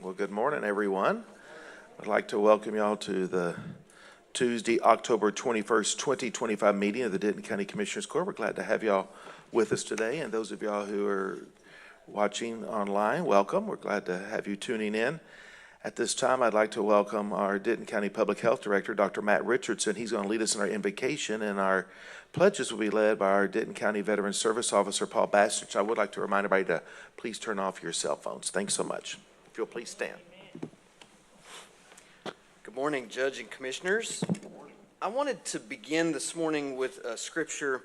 Well, good morning, everyone. I'd like to welcome y'all to the Tuesday, October 21st, 2025 meeting of the Denton County Commissioners Court. We're glad to have y'all with us today. And those of y'all who are watching online, welcome. We're glad to have you tuning in. At this time, I'd like to welcome our Denton County Public Health Director, Dr. Matt Richardson. He's going to lead us in our invocation, and our pledges will be led by our Denton County Veteran Service Officer, Paul Bastich. I would like to remind everybody to please turn off your cell phones. Thanks so much. If you'll please stand. Good morning, Judge and Commissioners. I wanted to begin this morning with a scripture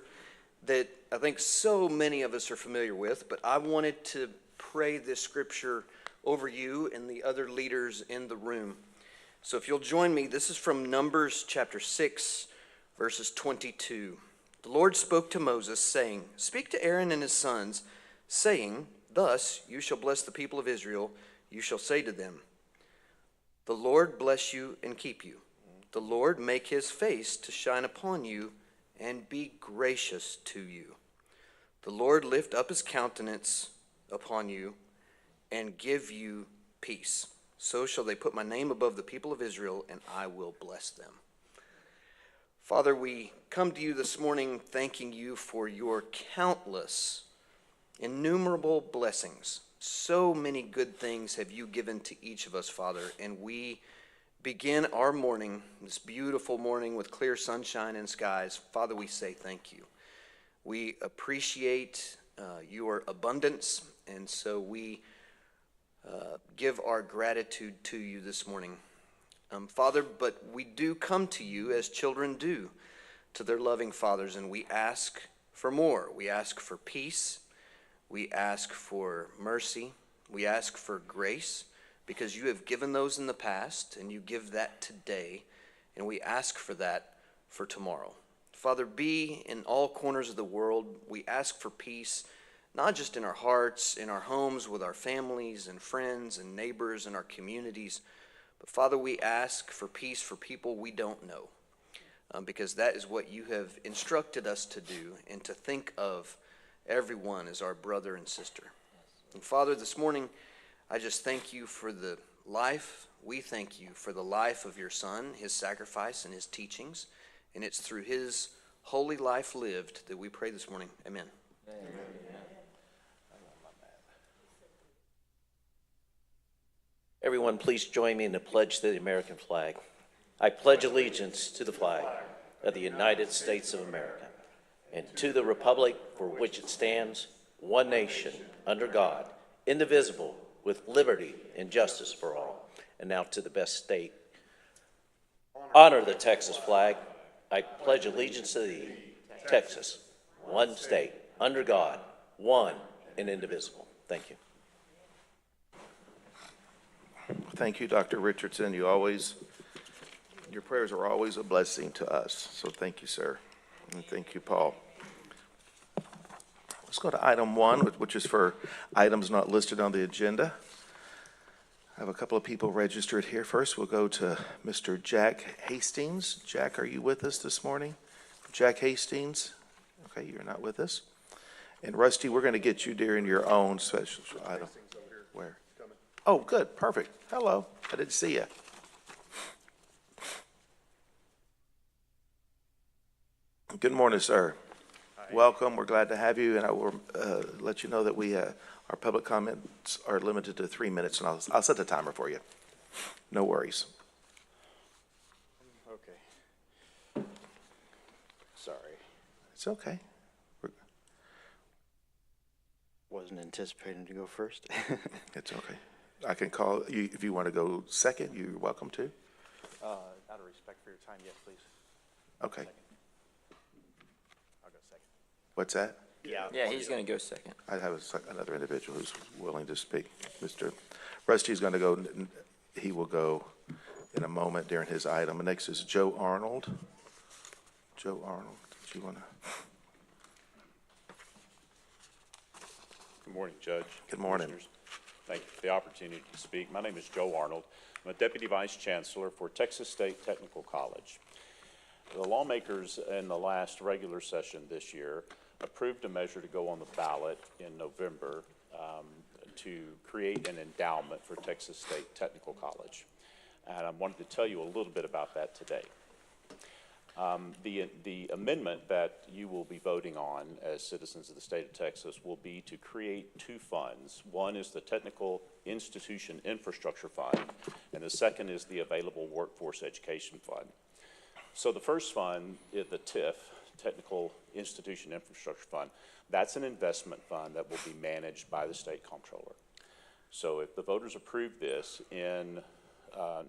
that I think so many of us are familiar with, but I wanted to pray this scripture over you and the other leaders in the room. So if you'll join me, this is from Numbers chapter 6, verses 22. The Lord spoke to Moses, saying, "Speak to Aaron and his sons, saying, Thus you shall bless the people of Israel. You shall say to them, The Lord bless you and keep you. The Lord make his face to shine upon you and be gracious to you. The Lord lift up his countenance upon you and give you peace. So shall they put my name above the people of Israel, and I will bless them." Father, we come to you this morning thanking you for your countless, innumerable blessings. So many good things have you given to each of us, Father, and we begin our morning, this beautiful morning with clear sunshine and skies. Father, we say thank you. We appreciate your abundance, and so we give our gratitude to you this morning. Father, but we do come to you as children do to their loving fathers, and we ask for more. We ask for peace. We ask for mercy. We ask for grace, because you have given those in the past, and you give that today, and we ask for that for tomorrow. Father, be in all corners of the world. We ask for peace, not just in our hearts, in our homes, with our families and friends and neighbors and our communities, but Father, we ask for peace for people we don't know, because that is what you have instructed us to do, and to think of everyone as our brother and sister. And Father, this morning, I just thank you for the life. We thank you for the life of your Son, his sacrifice and his teachings. And it's through his holy life lived that we pray this morning. Amen. Amen. Everyone, please join me in the pledge to the American flag. I pledge allegiance to the flag of the United States of America, and to the republic for which it stands, one nation, under God, indivisible, with liberty and justice for all. And now to the best state. Honor the Texas flag. I pledge allegiance to thee, Texas, one state, under God, one and indivisible. Thank you. Thank you, Dr. Richardson. Your prayers are always a blessing to us. So thank you, sir. And thank you, Paul. Let's go to item 1, which is for items not listed on the agenda. I have a couple of people registered here. First, we'll go to Mr. Jack Hastings. Jack, are you with us this morning? Jack Hastings? Okay, you're not with us. And Rusty, we're going to get you during your own special item. Where? Oh, good, perfect. Hello, I didn't see you. Good morning, sir. Hi. Welcome. We're glad to have you, and I will let you know that our public comments are limited to 3 minutes, and I'll set the timer for you. No worries. Okay. Sorry. It's okay. Wasn't anticipating to go first. It's okay. I can call you if you want to go second. You're welcome to. Out of respect for your time, yes, please. Okay. Second. I'll go second. What's that? Yeah, he's going to go second. I have another individual who's willing to speak. Mr. Rusty's going to go. He will go in a moment during his item. Next is Joe Arnold. Joe Arnold, did you want to? Good morning, Judge. Good morning. Thank you for the opportunity to speak. My name is Joe Arnold. I'm a Deputy Vice Chancellor for Texas State Technical College. The lawmakers in the last regular session this year approved a measure to go on the ballot in November to create an endowment for Texas State Technical College. And I wanted to tell you a little bit about that today. The amendment that you will be voting on as citizens of the state of Texas will be to create two funds. One is the Technical Institution Infrastructure Fund, and the second is the Available Workforce Education Fund. So the first fund is the TIF, Technical Institution Infrastructure Fund. That's an investment fund that will be managed by the state comptroller. So if the voters approve this in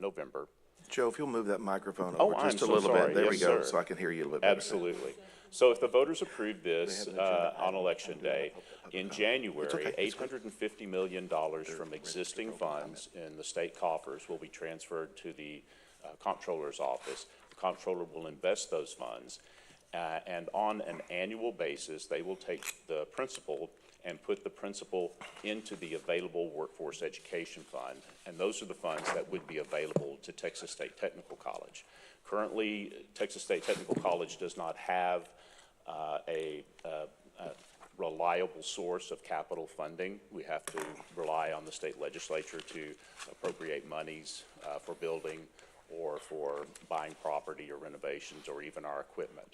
November. Joe, if you'll move that microphone Oh, over I'm just a so little sorry. bit. There we Yes, go, sir. so I can hear you a little better. Absolutely. So if the voters approve this on election day, in January, $850 million from existing funds in the state coffers will be transferred to the comptroller's office. The comptroller will invest those funds, and on an annual basis, they will take the principal and put the principal into the Available Workforce Education Fund. And those are the funds that would be available to Texas State Technical College. Currently, Texas State Technical College does not have a reliable source of capital funding. We have to rely on the state legislature to appropriate monies for building or for buying property or renovations or even our equipment.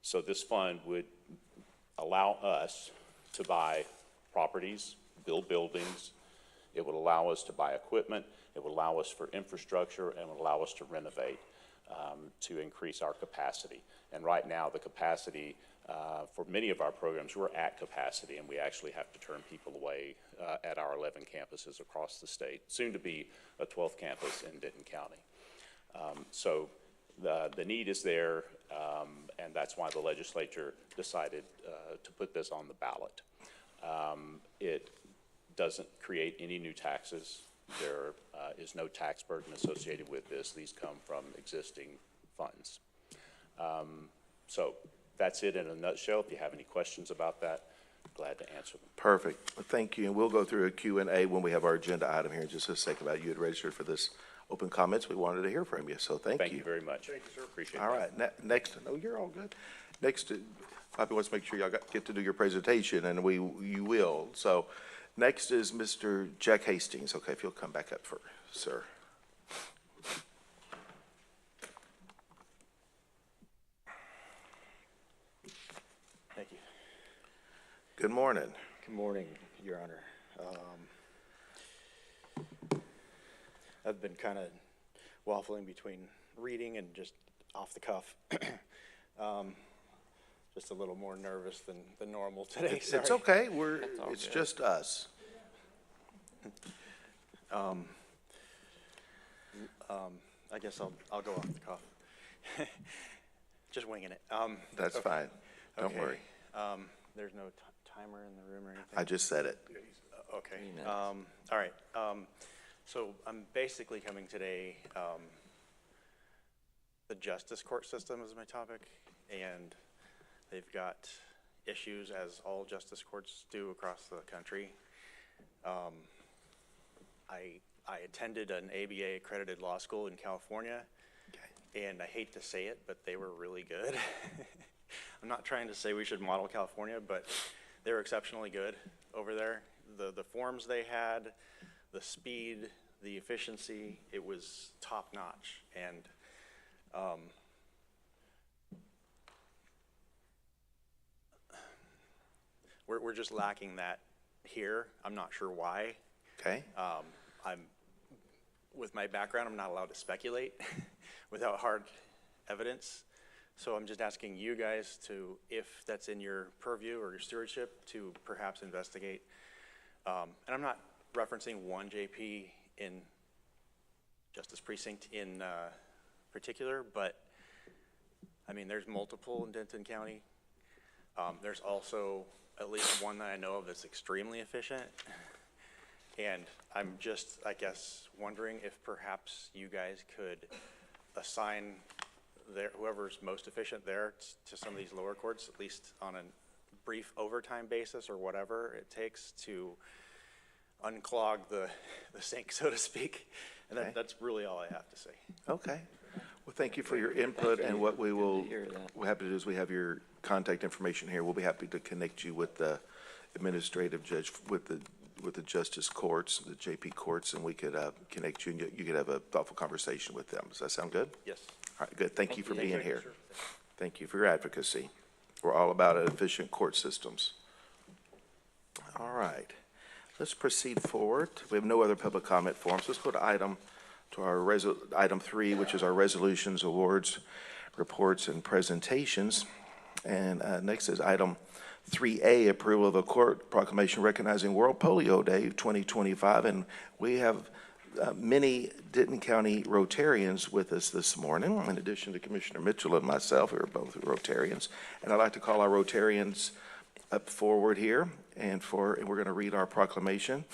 So this fund would allow us to buy properties, build buildings. It would allow us to buy equipment. It would allow us for infrastructure, and would allow us to renovate to increase our capacity. And right now, the capacity for many of our programs, we're at capacity, and we actually have to turn people away at our 11 campuses across the state, soon to be a 12th campus in Denton County. So the need is there, and that's why the legislature decided to put this on the ballot. It doesn't create any new taxes. There is no tax burden associated with this. These come from existing funds. So that's it in a nutshell. If you have any questions about that, glad to answer them. Perfect. Well, thank you. And we'll go through a Q&A when we have our agenda item here in just a second. About you had registered for this open comments. We wanted to hear from you, so thank you. Thank you very much. Thank you, sir. Appreciate it. All right, next, no, you're all good. Next, Bobby wants to make sure y'all get to do your presentation, and you will. So next is Mr. Jack Hastings. Okay, if you'll come back up for, sir. Thank you. Good morning. Good morning, Your Honor. I've been kind of waffling between reading and just off the cuff. Just a little more nervous than normal today. It's okay. It's good. just us. I guess I'll go off the cuff. Just winging it. That's okay. fine. Don't Okay. worry. There's no timer in the room or anything? I just said it. Okay. 3 minutes. All right. So I'm basically coming today, the justice court system is my topic, and they've got issues, as all justice courts do across the country. I attended an ABA accredited law school in California, and I hate to say it, but they were really good. I'm not trying to say we should model California, but they were exceptionally good over there. The forms they had, the speed, the efficiency, it was top notch. And we're just lacking that here. I'm not sure why. Okay. With my background, I'm not allowed to speculate without hard evidence. So I'm just asking you guys to, if that's in your purview or your stewardship, to perhaps investigate. And I'm not referencing one JP in Justice Precinct in particular, but I mean, there's multiple in Denton County. There's also at least one that I know of that's extremely efficient. And I'm just, I guess, wondering if perhaps you guys could assign whoever's most efficient there to some of these lower courts, at least on a brief overtime basis or whatever it takes to unclog the sink, so to speak. And Okay. that's really all I have to say. Okay. Well, thank you for your input, and what we're happy to do is we have your contact information here. We'll be happy to connect you with the administrative judge, with the with the justice courts, the JP courts, and we could connect you, and you could have a thoughtful conversation with them. Does that sound good? Yes. All right, good. Thank you for being here. Thank you for your advocacy. We're all about efficient court systems. All right, let's proceed forward. We have no other public comment forms. Let's go to item 3, which is our resolutions, awards, reports, and presentations. And next is item 3A, approval of a court proclamation recognizing World Polio Day 2025. And we have many Denton County Rotarians with us this morning, in addition to Commissioner Mitchell and myself, who are both Rotarians. And I'd like to call our Rotarians up forward here, and we're going to read our proclamation.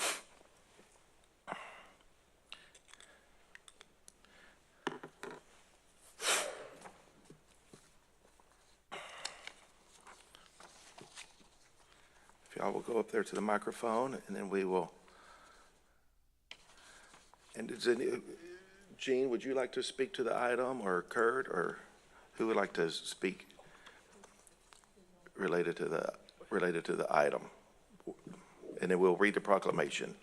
If y'all will go up there to the microphone, and then we will. And Jean, would you like to speak to the item, or Kurt, or who would like to speak related to the item? And then we'll read the proclamation.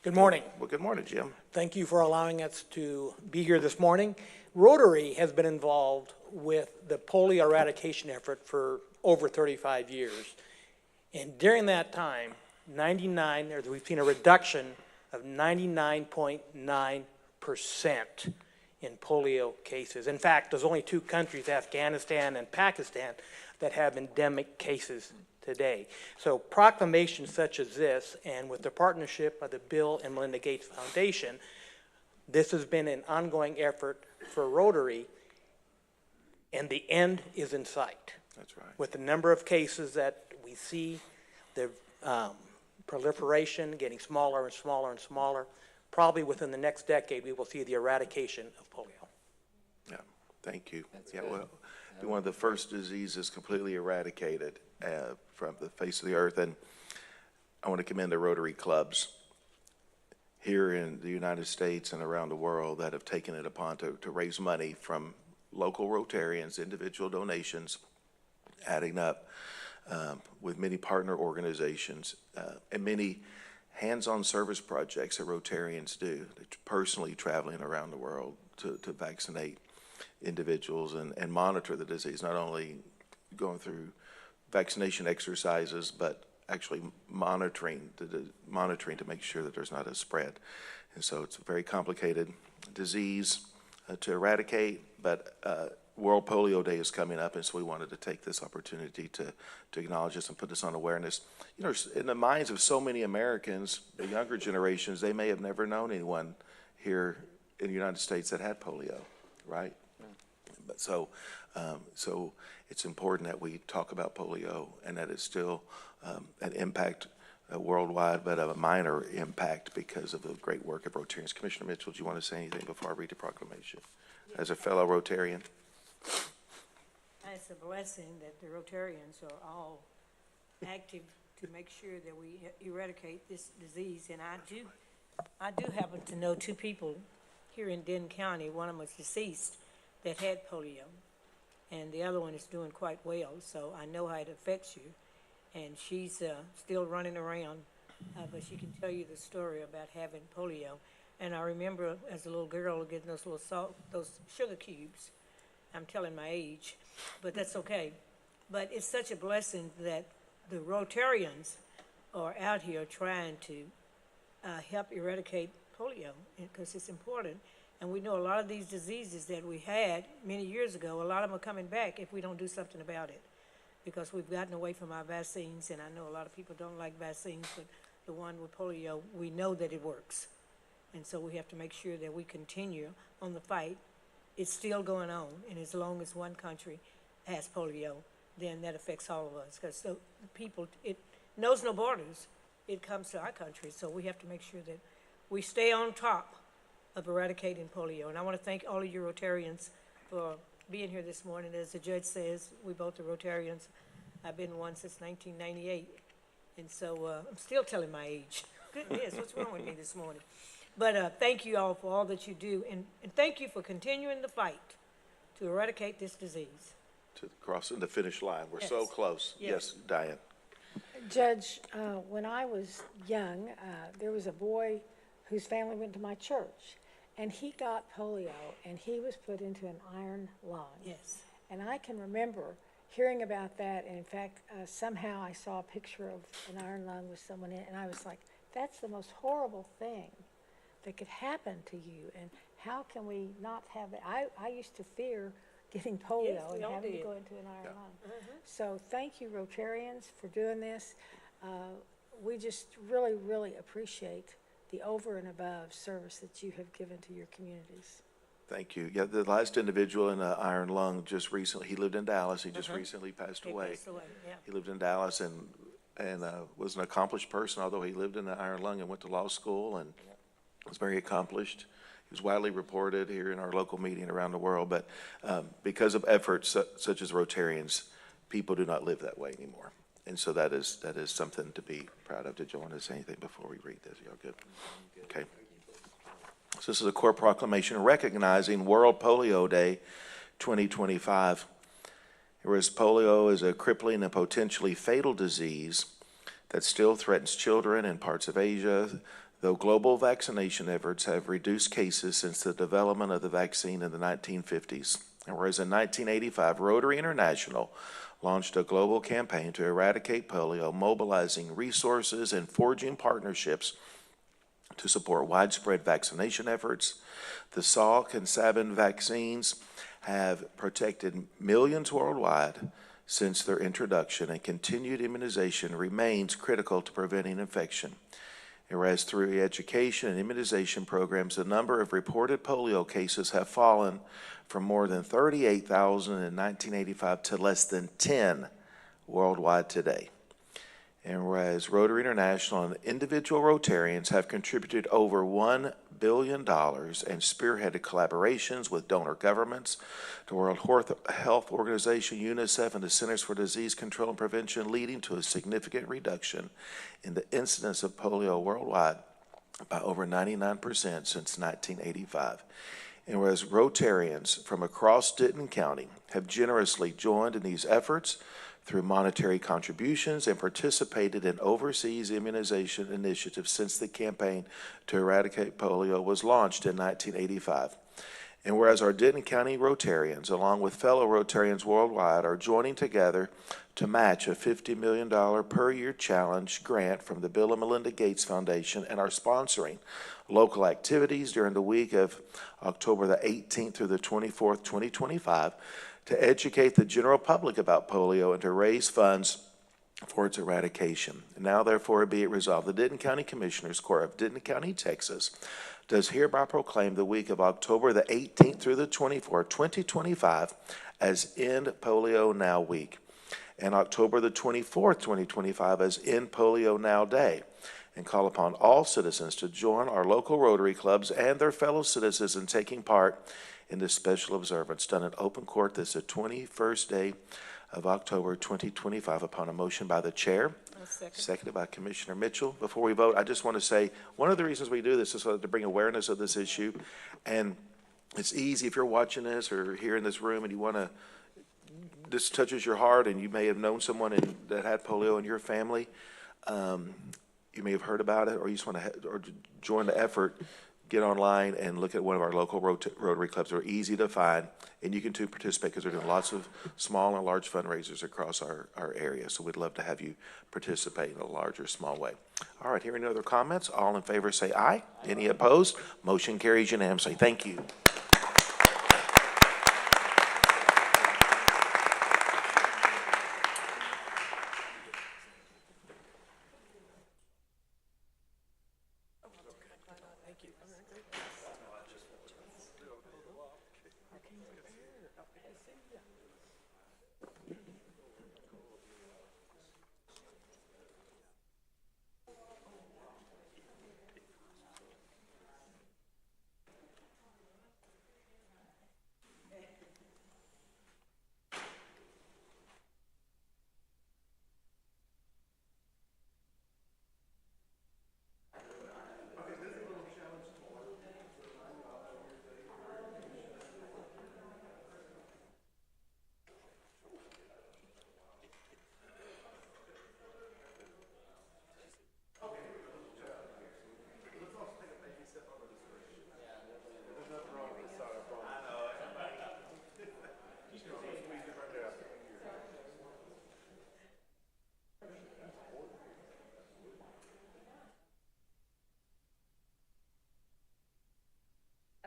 Good morning. Well, good morning, Jim. Thank you for allowing us to be here this morning. Rotary has been involved with the polio eradication effort for over 35 years. And during that time, we've seen a reduction of 99.9% in polio cases. In fact, there's only 2 countries, Afghanistan and Pakistan, that have endemic cases today. So proclamations such as this, and with the partnership of the Bill and Melinda Gates Foundation, this has been an ongoing effort for Rotary, and the end is in sight. That's right. With the number of cases that we see, the proliferation getting smaller and smaller and smaller, probably within the next decade, we will see the eradication of polio. Yeah, thank you. Well, it'll be one of the first diseases completely eradicated from the face of the earth. And I want to commend the Rotary clubs here in the United States and around the world that have taken it upon to raise money from local Rotarians, individual donations, adding up with many partner organizations and many hands-on service projects that Rotarians do, personally traveling around the world to vaccinate individuals and monitor the disease, not only going through vaccination exercises, but actually monitoring to make sure that there's not a spread. And so it's a very complicated disease to eradicate, but World Polio Day is coming up, and so we wanted to take this opportunity to acknowledge this and put this on awareness. You know, in the minds of so many Americans, the younger generations, they may have never known anyone here in the United States that had polio, right? But so it's important that we talk about polio and that it's still an impact worldwide, but of a minor impact because of the great work of Rotarians. Commissioner Mitchell, do you want to say anything before I read the proclamation? As a fellow Rotarian. It's a blessing that the Rotarians are all active to make sure that we eradicate this disease. And I do happen to know 2 people here in Denton County. One of them was deceased that had polio, and the other one is doing quite well. So I know how it affects you. And she's still running around, but she can tell you the story about having polio. And I remember as a little girl getting those little those sugar cubes. I'm telling my age, but that's okay. But it's such a blessing that the Rotarians are out here trying to help eradicate polio, because it's important. And we know a lot of these diseases that we had many years ago, a lot of them are coming back if we don't do something about it, because we've gotten away from our vaccines. And I know a lot of people don't like vaccines, but the one with polio, we know that it works. And so we have to make sure that we continue on the fight. It's still going on, and as long as one country has polio, then that affects all of us, because the people, it knows no borders. It comes to our country, so we have to make sure that we stay on top of eradicating polio. And I want to thank all of you Rotarians for being here this morning. As the judge says, we both are Rotarians. I've been one since 1998, and so I'm still telling my age. Goodness, what's wrong with me this morning? But thank you all for all that you do, and thank you for continuing the fight to eradicate this disease. To crossing the finish line. We're so close. Yes. Yes, Diane. Judge, when I was young, there was a boy whose family went to my church, and he got polio, and he was put into an iron lung. Yes. And I can remember hearing about that, and in fact, somehow I saw a picture of an iron lung with someone in it, and I was like, that's the most horrible thing that could happen to you, and how can we not have that? I used to fear getting Yes, polio we and all having to did. go into an iron lung. So thank you, Rotarians, for doing this. We just really, really appreciate the over and above service that you have given to your communities. Thank you. Yeah, the last individual in the iron lung just recently, he lived in Dallas. He just recently passed He away. passed away, yeah. He lived in Dallas and was an accomplished person, although he lived in the iron lung and went to law school and was very accomplished. He was widely reported here in our local media and around the world, but because of efforts such as Rotarians, people do not live that way anymore. And so that is something to be proud of. Did you want to say anything before we read this? Y'all good? Okay. So this is a court proclamation recognizing World Polio Day 2025. Whereas polio is a crippling and potentially fatal disease that still threatens children in parts of Asia, though global vaccination efforts have reduced cases since the development of the vaccine in the 1950s. And whereas in 1985, Rotary International launched a global campaign to eradicate polio, mobilizing resources and forging partnerships to support widespread vaccination efforts. The Salk and Sabin vaccines have protected millions worldwide since their introduction, and continued immunization remains critical to preventing infection. Whereas through education and immunization programs, the number of reported polio cases have fallen from more than 38,000 in 1985 to less than 10 worldwide today. And whereas Rotary International and individual Rotarians have contributed over $1 billion and spearheaded collaborations with donor governments, the World Health Organization, UNICEF, and the Centers for Disease Control and Prevention, leading to a significant reduction in the incidence of polio worldwide by over 99% since 1985. And whereas Rotarians from across Denton County have generously joined in these efforts through monetary contributions and participated in overseas immunization initiatives since the campaign to eradicate polio was launched in 1985. And whereas our Denton County Rotarians, along with fellow Rotarians worldwide, are joining together to match a $50 million per year challenge grant from the Bill and Melinda Gates Foundation and are sponsoring local activities during the week of October the 18th through the 24th, 2025, to educate the general public about polio and to raise funds for its eradication. Now, therefore, be it resolved, the Denton County Commissioners Court of Denton County, Texas, does hereby proclaim the week of October the 18th through the 24th, 2025, as End Polio Now Week, and October the 24th, 2025, as End Polio Now Day, and call upon all citizens to join our local Rotary clubs and their fellow citizens in taking part in this special observance done in open court this the 21st day of October 2025 upon a motion by the chair, seconded by Commissioner Mitchell. Before we vote, I just want to say one of the reasons we do this is so to bring awareness of this issue. And it's easy if you're watching this or here in this room and you want to, this touches your heart and you may have known someone that had polio in your family. You may have heard about it, or you just want to or join the effort. Get online and look at one of our local Rotary clubs. They're easy to find, and you can too participate because they're doing lots of small and large fundraisers across our area. So we'd love to have you participate in a large or small way. All right, hearing no other comments, all in favor say aye. Any opposed? Motion carries unanimously. Thank you.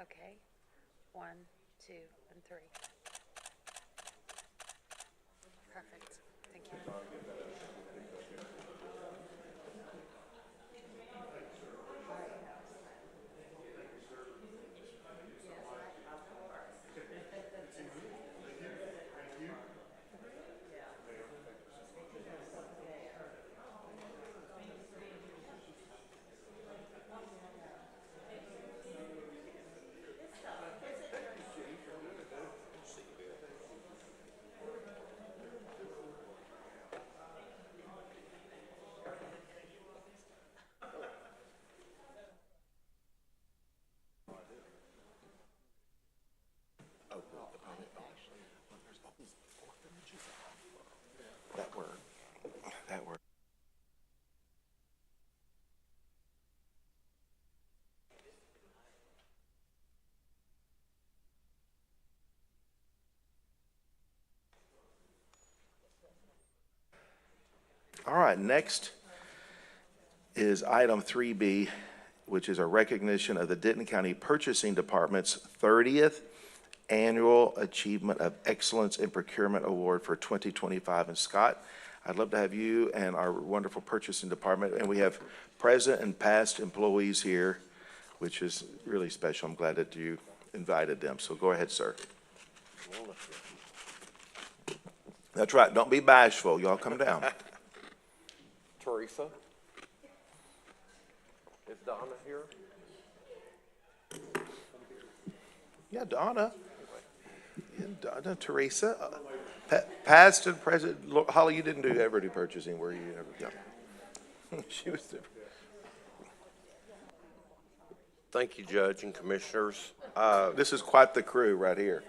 Okay. 1, 2, and 3. Perfect. Thank you. That worked. That worked. All right, next is item 3B, which is a recognition of the Denton County Purchasing Department's 30th Annual Achievement of Excellence in Procurement Award for 2025. And Scott, I'd love to have you and our wonderful purchasing department, and we have present and past employees here, which is really special. I'm glad that you invited them. So go ahead, sir. That's right. Don't be bashful. Y'all come down. Teresa? Is Donna here? Yeah, Donna. Yeah, Donna, Teresa. Past and present. Holly, you didn't ever do purchasing, were you? Yeah. She was there. Thank you, Judge and Commissioners. This is quite the crew right here.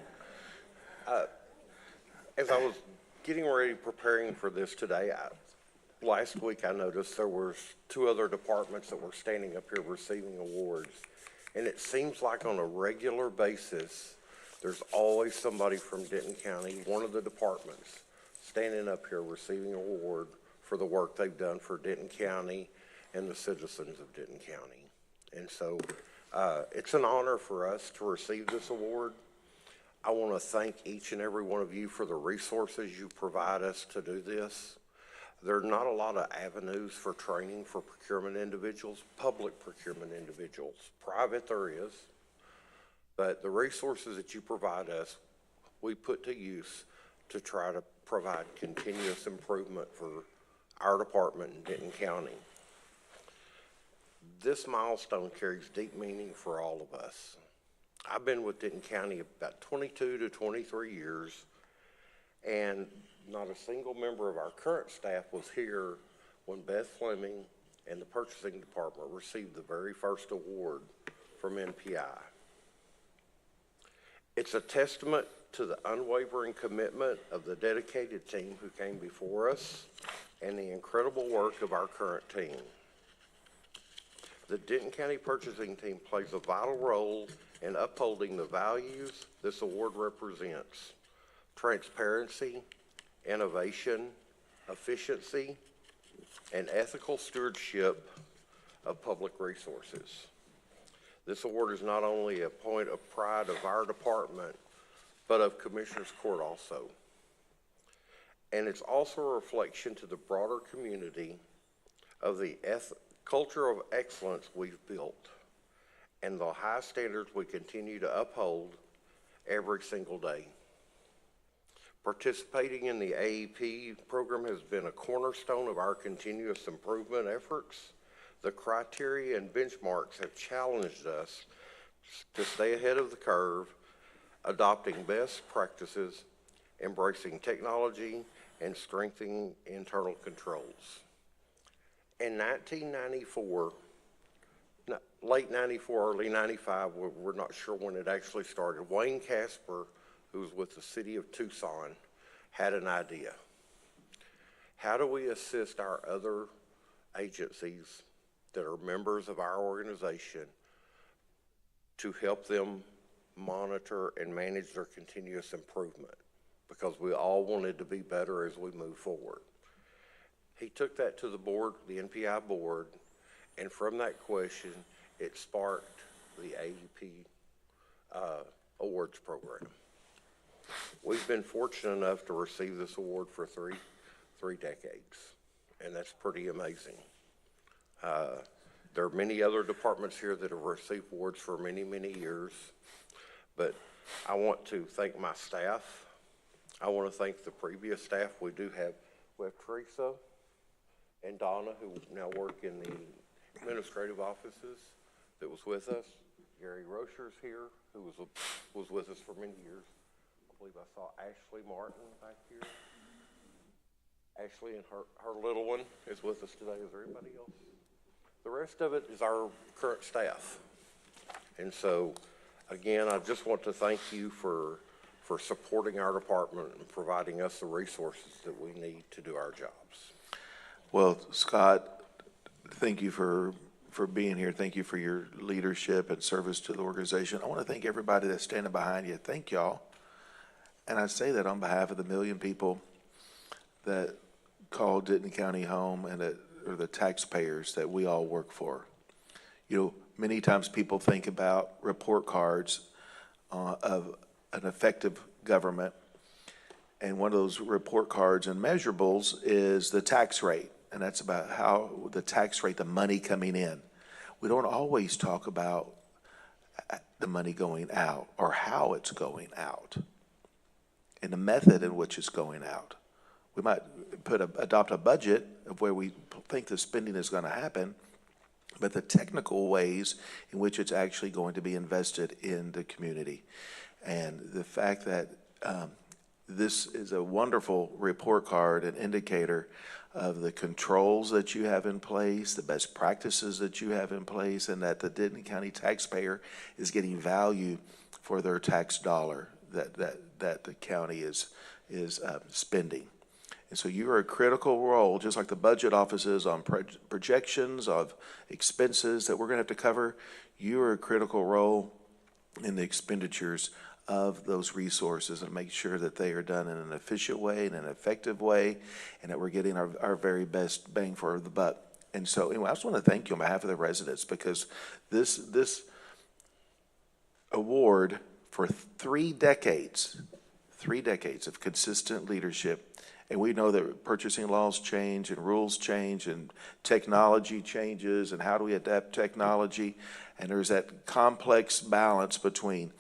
As I was getting ready, preparing for this today, last week I noticed there was 2 other departments that were standing up here receiving awards. And it seems like on a regular basis, there's always somebody from Denton County, one of the departments, standing up here receiving an award for the work they've done for Denton County and the citizens of Denton County. And so it's an honor for us to receive this award. I want to thank each and every one of you for the resources you provide us to do this. There are not a lot of avenues for training for procurement individuals, public procurement individuals. Private there is, but the resources that you provide us, we put to use to try to provide continuous improvement for our department in Denton County. This milestone carries deep meaning for all of us. I've been with Denton County about 22 to 23 years, and not a single member of our current staff was here when Beth Fleming and the purchasing department received the very first award from NPI. It's a testament to the unwavering commitment of the dedicated team who came before us and the incredible work of our current team. The Denton County purchasing team plays a vital role in upholding the values this award represents: transparency, innovation, efficiency, and ethical stewardship of public resources. This award is not only a point of pride of our department, but of Commissioners Court also. And it's also a reflection to the broader community of the culture of excellence we've built and the high standards we continue to uphold every single day. Participating in the AEP program has been a cornerstone of our continuous improvement efforts. The criteria and benchmarks have challenged us to stay ahead of the curve, adopting best practices, embracing technology, and strengthening internal controls. In 1994, late 94, early 95, we're not sure when it actually started, Wayne Casper, who was with the city of Tucson, had an idea. How do we assist our other agencies that are members of our organization to help them monitor and manage their continuous improvement? Because we all wanted to be better as we move forward. He took that to the board, the NPI board, and from that question, it sparked the AEP awards program. We've been fortunate enough to receive this award for three decades, and that's pretty amazing. There are many other departments here that have received awards for many, many years, but I want to thank my staff. I want to thank the previous staff. We have Teresa and Donna, who now work in the administrative offices, that was with us. Gary Rocher's here, who was with us for many years. I believe I saw Ashley Martin back here. Ashley and her little one is with us today. Is there anybody else? The rest of it is our current staff. And so, again, I just want to thank you for supporting our department and providing us the resources that we need to do our jobs. Well, Scott, thank you for being here. Thank you for your leadership and service to the organization. I want to thank everybody that's standing behind you. Thank y'all. And I say that on behalf of the million people that call Denton County home and or the taxpayers that we all work for. You know, many times people think about report cards of an effective government, and one of those report cards and measurables is the tax rate, and that's about how the tax rate, the money coming in. We don't always talk about the money going out or how it's going out and the method in which it's going out. We might adopt a budget of where we think the spending is going to happen, but the technical ways in which it's actually going to be invested in the community. And the fact that this is a wonderful report card, an indicator of the controls that you have in place, the best practices that you have in place, and that the Denton County taxpayer is getting value for their tax dollar that the county is spending. And so you are a critical role, just like the budget office is on projections of expenses that we're going to have to cover. You are a critical role in the expenditures of those resources and make sure that they are done in an efficient way, in an effective way, and that we're getting our very best bang for the buck. And so anyway, I just want to thank you on behalf of the residents, because this award for 3 decades of consistent leadership. And we know that purchasing laws change and rules change and technology changes, and how do we adapt technology? And there's that complex balance between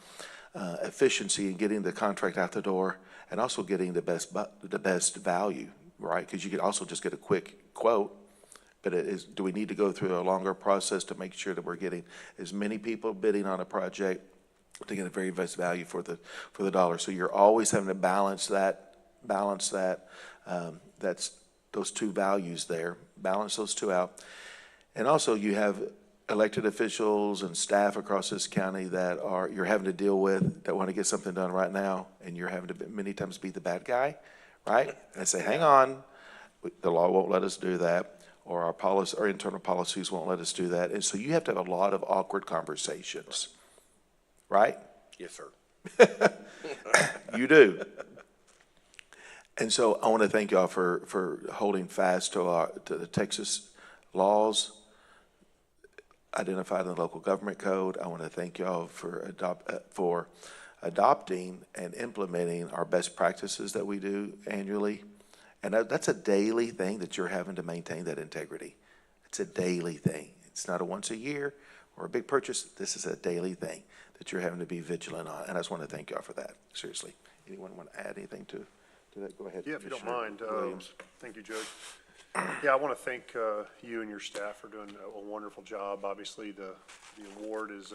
efficiency and getting the contract out the door, and also getting the best value, right? Because you could also just get a quick quote, but do we need to go through a longer process to make sure that we're getting as many people bidding on a project to get a very best value for the dollar? So you're always having to balance that. That's those two values there. Balance those two out. And also you have elected officials and staff across this county that you're having to deal with, that want to get something done right now, and you're having to many times be the bad guy, right? And say, hang on, the law won't let us do that, or our internal policies won't let us do that. And so you have to have a lot of awkward conversations, right? Yes, sir. You do. And so I want to thank y'all for holding fast to the Texas laws identified in the local government code. I want to thank y'all for adopting and implementing our best practices that we do annually. And that's a daily thing, that you're having to maintain that integrity. It's a daily thing. It's not a once a year or a big purchase. This is a daily thing that you're having to be vigilant on. And I just want to thank y'all for that, seriously. Anyone want to add anything to that? Go ahead. Yeah, if you don't Commissioner mind. Williams. Thank you, Judge. Yeah, I want to thank you and your staff for doing a wonderful job. Obviously, the award is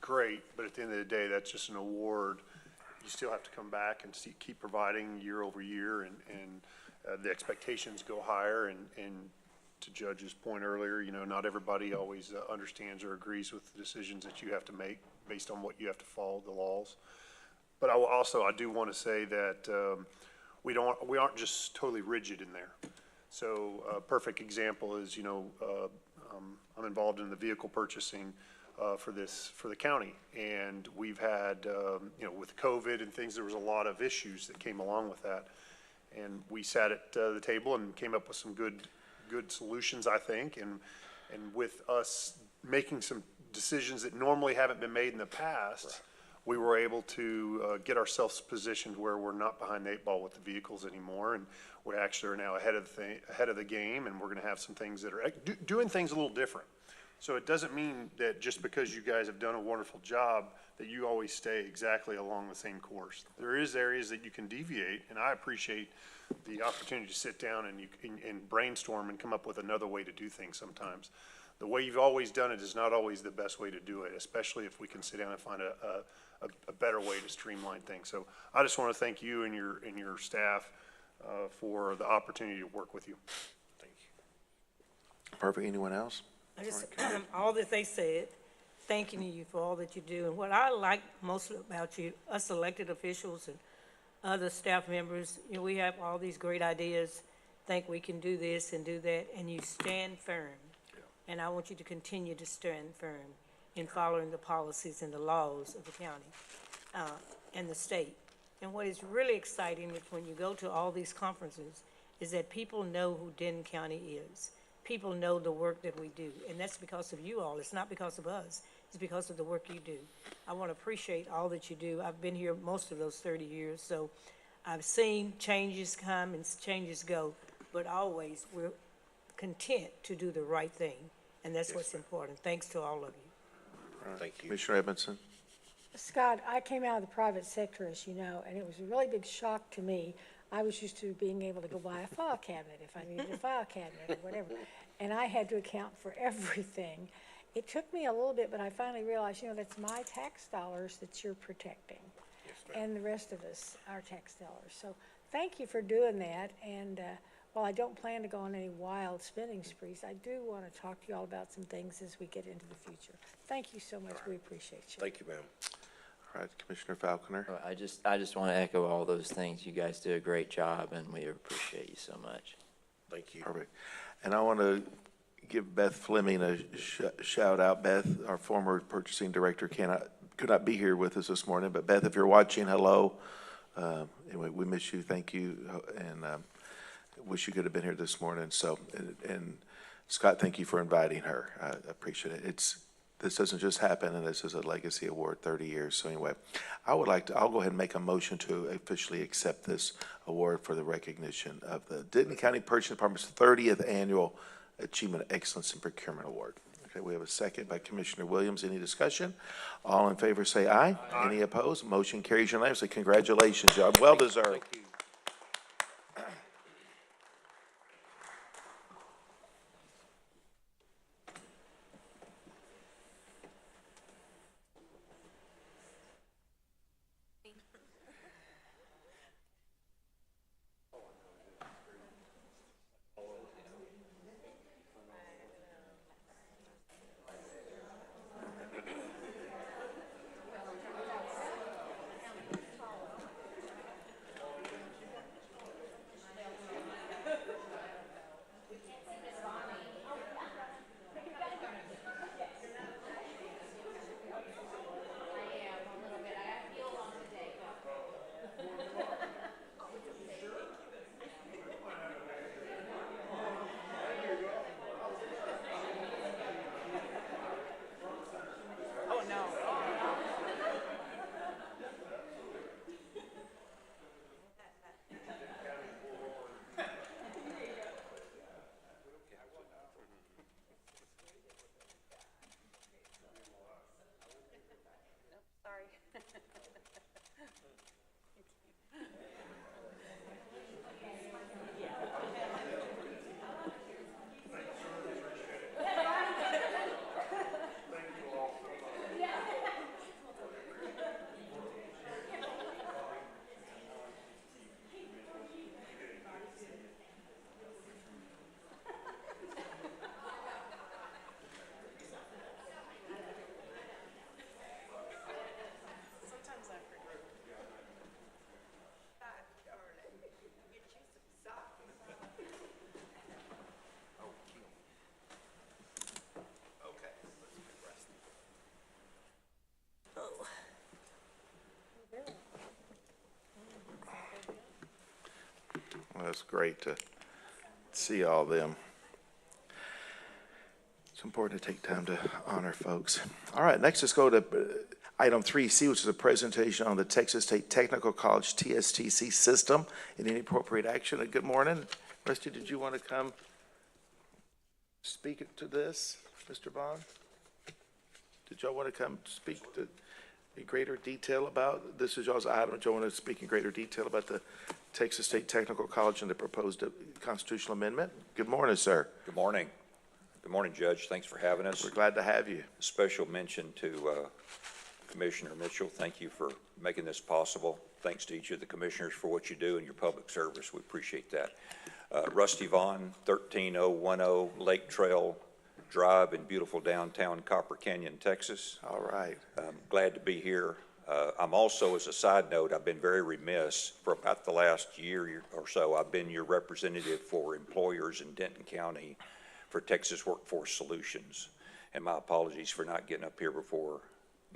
great, but at the end of the day, that's just an award. You still have to come back and keep providing year over year, and the expectations go higher. And to Judge's point earlier, you know, not everybody always understands or agrees with the decisions that you have to make based on what you have to follow the laws. But I do want to say that we aren't just totally rigid in there. So a perfect example is, you know, I'm involved in the vehicle purchasing for the county, and we've had, you know, with COVID and things, there was a lot of issues that came along with that, and we sat at the table and came up with some good solutions, I think, and with us making some decisions that normally haven't been made in the past, we were able to get ourselves positioned where we're not behind the 8 ball with the vehicles anymore, and we actually are now ahead of the game, and we're going to have some things that are doing things a little different. So it doesn't mean that just because you guys have done a wonderful job that you always stay exactly along the same course. There is areas that you can deviate, and I appreciate the opportunity to sit down and brainstorm and come up with another way to do things sometimes. The way you've always done it is not always the best way to do it, especially if we can sit down and find a better way to streamline things. So I just want to thank you and your staff for the opportunity to work with you. Thank you. Perfect. Anyone else? I just, all that they said, thanking you for all that you do. And what I like most about you, us elected officials and other staff members, you know, we have all these great ideas, think we can do this and do that, and you stand firm. And I want you to continue to stand firm in following the policies and the laws of the county and the state. And what is really exciting is when you go to all these conferences is that people know who Denton County is. People know the work that we do, and that's because of you all. It's not because of us. It's because of the work you do. I want to appreciate all that you do. I've been here most of those 30 years, so I've seen changes come and changes go, but always we're content to do the right thing, and that's what's important. Thanks to all of you. Thank you. Commissioner Edmondson? Scott, I came out of the private sector, as you know, and it was a really big shock to me. I was used to being able to go buy a file cabinet if I needed a file cabinet or whatever, and I had to account for everything. It took me a little bit, but I finally realized, you know, that's my tax dollars that you're protecting, and the rest of us, our tax dollars. So thank you for doing that, and while I don't plan to go on any wild spending sprees, I do want to talk to you all about some things as we get into the future. Thank you so much. We appreciate you. Thank you, ma'am. All right, Commissioner Falconer? I just want to echo all those things. You guys do a great job, and we appreciate you so much. Thank you. Perfect. And I want to give Beth Fleming a shout out. Beth, our former purchasing director, could not be here with us this morning, but Beth, if you're watching, hello. Anyway, we miss you. Thank you, and wish you could have been here this morning. So, and Scott, thank you for inviting her. I appreciate it. This doesn't just happen, and this is a legacy award, 30 years. So anyway, I'll go ahead and make a motion to officially accept this award for the recognition of the Denton County Purchasing Department's 30th Annual Achievement of Excellence in Procurement Award. Okay, we have a second by Commissioner Williams. Any discussion? All in favor say aye. Aye. Any opposed? Motion carries unanimously. Congratulations, y'all. Well deserved. Thank you. Well, it's great to see all of them. So important to take time to honor folks. All right, next let's go to item 3C, which is a presentation on the Texas State Technical College TSTC system and any appropriate action. Good morning. Rusty, did you want to come speak to this, Mr. Vaughn? Did y'all want to come speak to in greater detail about, this is y'all's item, do y'all want to speak in greater detail about the Texas State Technical College and the proposed constitutional amendment? Good morning, sir. Good morning. Good morning, Judge. Thanks for having us. We're glad to have you. Special mention to Commissioner Mitchell. Thank you for making this possible. Thanks to each of the commissioners for what you do in your public service. We appreciate that. Rusty Vaughn, 13010 Lake Trail Drive in beautiful downtown Copper Canyon, Texas. All right. Glad to be here. I'm also, as a side note, I've been very remiss for about the last year or so. I've been your representative for employers in Denton County for Texas Workforce Solutions. And my apologies for not getting up here before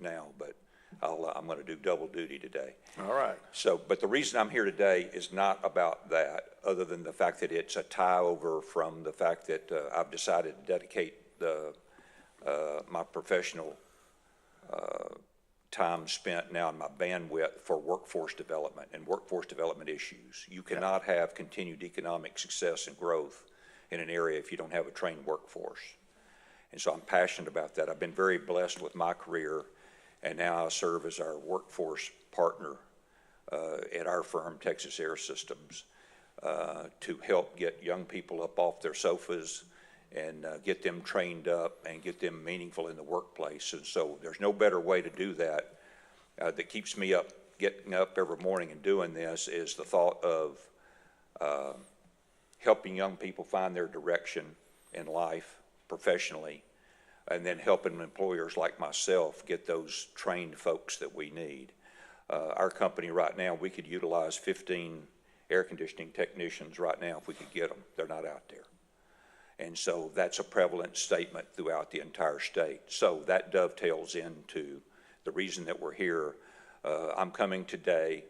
now, but I'm going to do double duty today. All right. So, but the reason I'm here today is not about that, other than the fact that it's a tie over from the fact that I've decided to dedicate my professional time spent now in my bandwidth for workforce development and workforce development issues. You cannot have continued economic success and growth in an area if you don't have a trained workforce. And so I'm passionate about that. I've been very blessed with my career, and now I serve as our workforce partner at our firm, Texas Air Systems, to help get young people up off their sofas and get them trained up and get them meaningful in the workplace. And so there's no better way to do that that keeps me up, getting up every morning and doing this, is the thought of helping young people find their direction in life professionally, and then helping employers like myself get those trained folks that we need. Our company right now, we could utilize 15 air conditioning technicians right now if we could get them. They're not out there. And so that's a prevalent statement throughout the entire state. So that dovetails into the reason that we're here. I'm coming today,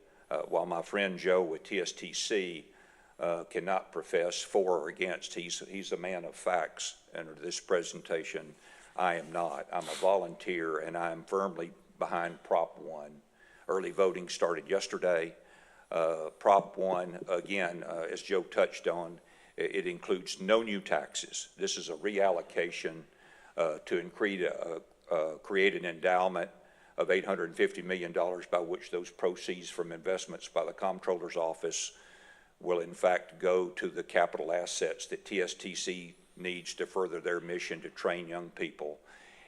while my friend Joe with TSTC cannot profess for or against. He's a man of facts under this presentation. I am not. I'm a volunteer, and I am firmly behind Prop 1. Early voting started yesterday. Prop 1, again, as Joe touched on, it includes no new taxes. This is a reallocation to create an endowment of $850 million by which those proceeds from investments by the Comptroller's Office will in fact go to the capital assets that TSTC needs to further their mission to train young people.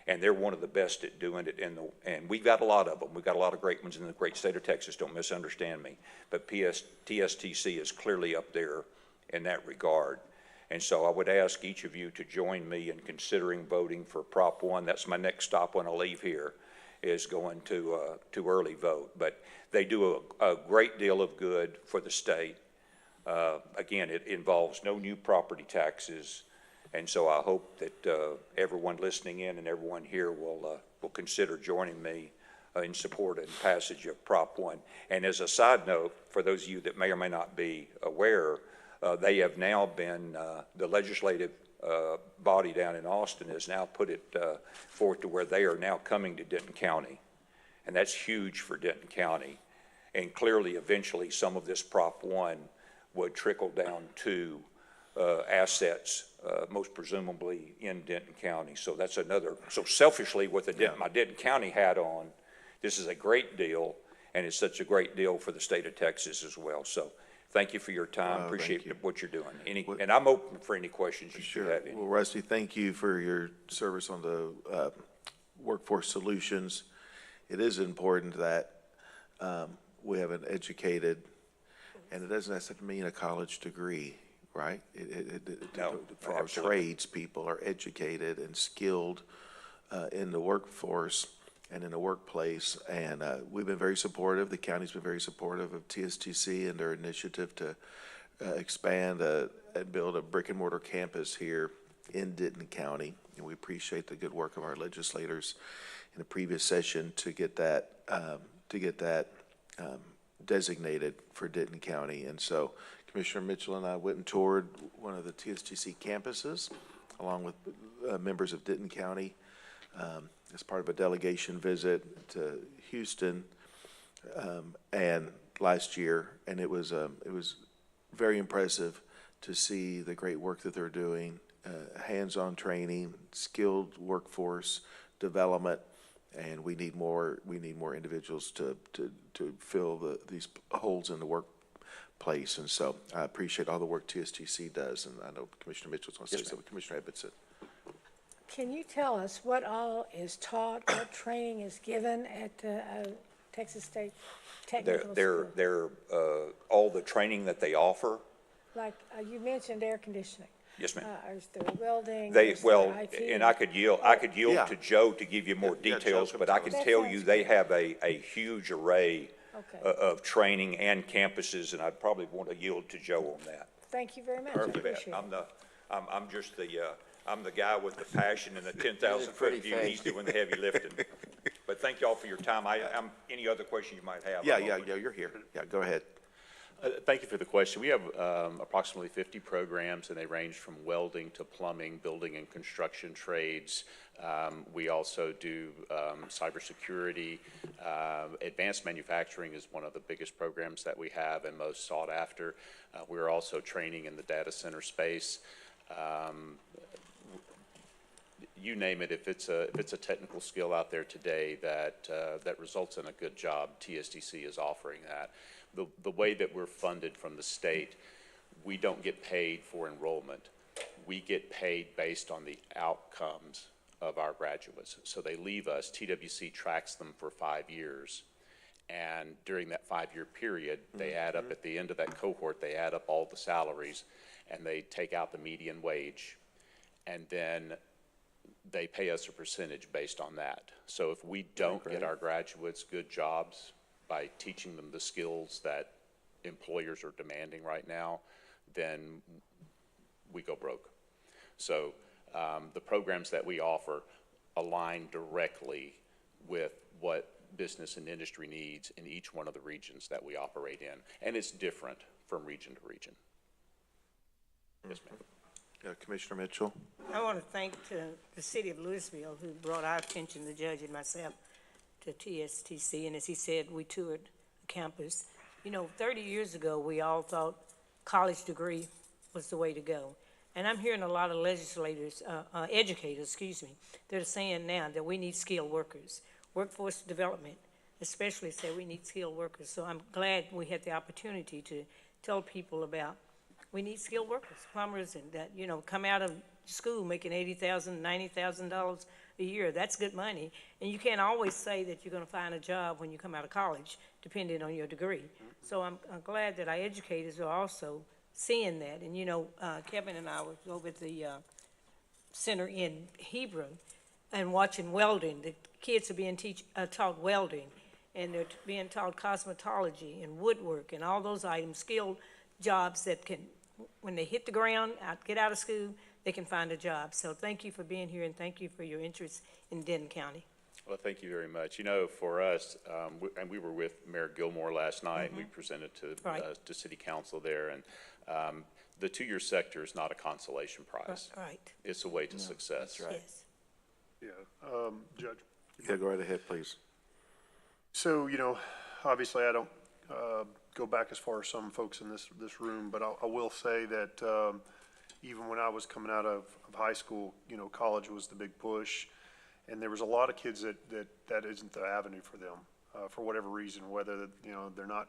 And they're one of the best at doing it. And we've got a lot of them. We've got a lot of great ones in the great state of Texas, don't misunderstand me. But TSTC is clearly up there in that regard. And so I would ask each of you to join me in considering voting for Prop 1. That's my next stop when I leave here, is going to early vote. But they do a great deal of good for the state. Again, it involves no new property taxes. And so I hope that everyone listening in and everyone here will consider joining me in support and passage of Prop 1. And as a side note, for those of you that may or may not be aware, they have now been, the legislative body down in Austin has now put it forth to where they are now coming to Denton County. And that's huge for Denton County. And clearly, eventually, some of this Prop 1 would trickle down to assets, most presumably in Denton County. So that's another, so selfishly with my Denton County hat on, this is a great deal, and it's such a great deal for the state of Texas as well. So thank you for your time. Appreciate what you're doing. And I'm open for any questions you have. Well, Rusty, thank you for your service on the Workforce Solutions. It is important that we have an educated, and it doesn't necessarily mean a college degree, right? No, for our trades, people are educated and skilled in the workforce and in the workplace. And we've been very supportive. The county's been very supportive of TSTC and their initiative to expand and build a brick and mortar campus here in Denton County. And we appreciate the good work of our legislators in the previous session to get that designated for Denton County. And so Commissioner Mitchell and I went and toured one of the TSTC campuses along with members of Denton County as part of a delegation visit to Houston and last year, and it was very impressive to see the great work that they're doing, hands-on training, skilled workforce development, and we need more individuals to fill these holes in the workplace. And so I appreciate all the work TSTC does, and I know Commissioner Mitchell's going to say something. Commissioner Edmondson. Can you tell us what all is taught, what training is given at Texas State Technical School? All the training that they offer. Like, you mentioned air conditioning. Yes, ma'am. Is there welding? They, Is there well, IT? and I could yield Yeah. to Joe to give you more Yeah, Joe details, can but tell I us. can That tell sounds you they good. have a huge array Okay. of training and campuses, and I'd probably want to yield to Joe on that. Thank you very much. I You bet. appreciate it. I'm just I'm the guy with the passion and the 10,000-foot view. He's doing the heavy lifting. But thank y'all for your time. Any other questions you might have? Yeah, you're here. Yeah, go ahead. Thank you for the question. We have approximately 50 programs, and they range from welding to plumbing, building and construction trades. We also do cybersecurity. Advanced manufacturing is one of the biggest programs that we have and most sought after. We're also training in the data center space. You name it, if it's a technical skill out there today that results in a good job, TSDC is offering that. The way that we're funded from the state, we don't get paid for enrollment. We get paid based on the outcomes of our graduates. So they leave us, TWC tracks them for 5 years. And during that 5-year period, they add up at the end of that cohort, they add up all the salaries and they take out the median wage. And then they pay us a percentage based on that. So if we don't get our graduates good jobs by teaching them the skills that employers are demanding right now, then we go broke. So the programs that we offer align directly with what business and industry needs in each one of the regions that we operate in. And it's different from region to region. Yes, ma'am. Commissioner Mitchell. I want to thank the city of Louisville who brought our attention, the judge and myself, to TSTC. And as he said, we toured the campus. You know, 30 years ago, we all thought college degree was the way to go. And I'm hearing a lot of legislators, educators, that are saying now that we need skilled workers. Workforce development especially say we need skilled workers. So I'm glad we had the opportunity to tell people about we need skilled workers, plumbers, and that, you know, come out of school making $80,000, $90,000 a year. That's good money. And you can't always say that you're going to find a job when you come out of college, depending on your degree. So I'm glad that our educators are also seeing that. And, you know, Kevin and I were over at the center in Hebron and watching welding. The kids are being taught welding, and they're being taught cosmetology and woodwork and all those items, skilled jobs that can, when they hit the ground, get out of school, they can find a job. So thank you for being here, and thank you for your interest in Denton County. Well, thank you very much. You know, for us, and we were with Mayor Gilmore last night. We presented to City Council there, and the two-year sector is not a consolation prize. Right. It's a way to success. That's right. Yes. Yeah, Judge. Yeah, go right ahead, please. So, you know, obviously I don't go back as far as some folks in this room, but I will say that even when I was coming out of high school, you know, college was the big push, and there was a lot of kids that isn't the avenue for them for whatever reason, whether, you know, they're not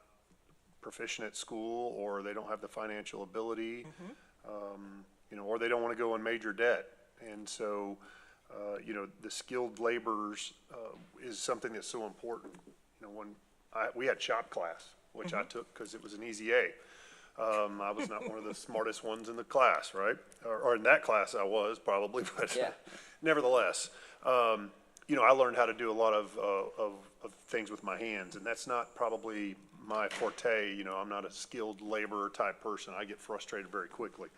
proficient at school or they don't have the financial ability, you know, or they don't want to go in major debt. And so, you know, the skilled laborers is something that's so important. You know, when we had shop class, which I took because it was an easy A. I was not one of the smartest ones in the class, right? Or in that class I was probably, but nevertheless, you know, I learned how to do a lot of things with my hands, and that's not probably my forte. You know, I'm not a skilled laborer type person. I get frustrated very quickly.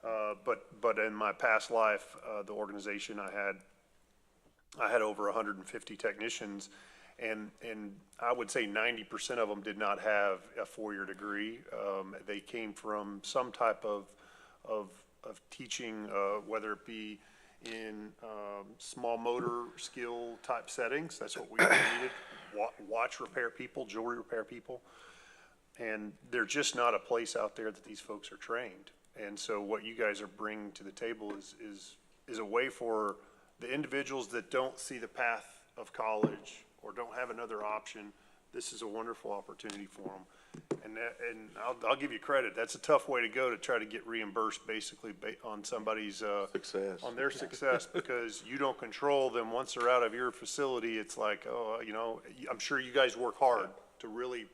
But in my past life, the organization I had over 150 technicians, and I would say 90% of them did not have a 4-year degree. They came from some type of teaching, whether it be in small motor skill type settings. That's what we really needed. Watch repair people, jewelry repair people. And there's just not a place out there that these folks are trained. And so what you guys are bringing to the table is a way for the individuals that don't see the path of college or don't have another option. This is a wonderful opportunity for them. And I'll give you credit. That's a tough way to go, to try to get reimbursed basically on somebody's, Success. on their success, because you don't control them. Once they're out of your facility, it's like, oh, you know, I'm sure you guys work hard to really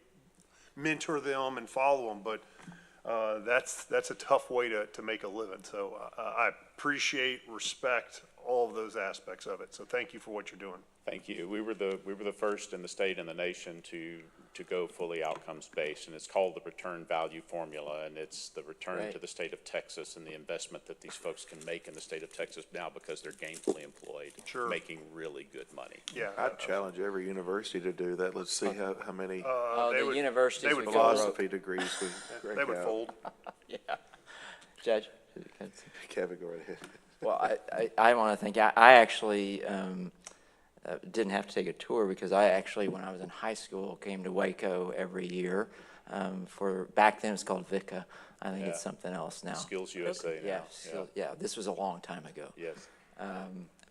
mentor them and follow them, but that's a tough way to make a living. So I appreciate, respect all of those aspects of it. So thank you for what you're doing. Thank you. We were the first in the state and the nation to go fully outcomes-based, and it's called the return value formula, and it's the return to the state of Texas and the investment that these folks can make in the state of Texas now because they're gainfully employed, making really good money. Yeah. I'd challenge every university to do that. Let's see how many The universities they would would philosophy degrees we break They would out. fold. Yeah. Judge? Kevin, go right ahead. Well, I want to thank, I actually didn't have to take a tour because I actually, when I was in high school, came to Waco every year for, back then it was called VICA. I think it's something else now. Skills USA now. Yeah, yeah, this was a long time ago. Yes.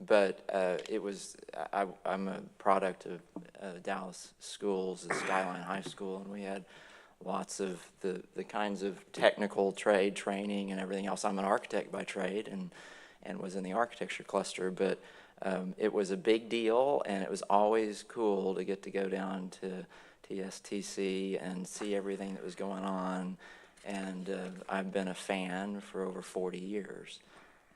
But it was, I'm a product of Dallas schools, the Skyline High School, and we had lots of the kinds of technical trade training and everything else. I'm an architect by trade and was in the architecture cluster, but it was a big deal, and it was always cool to get to go down to TSTC and see everything that was going on, and I've been a fan for over 40 years.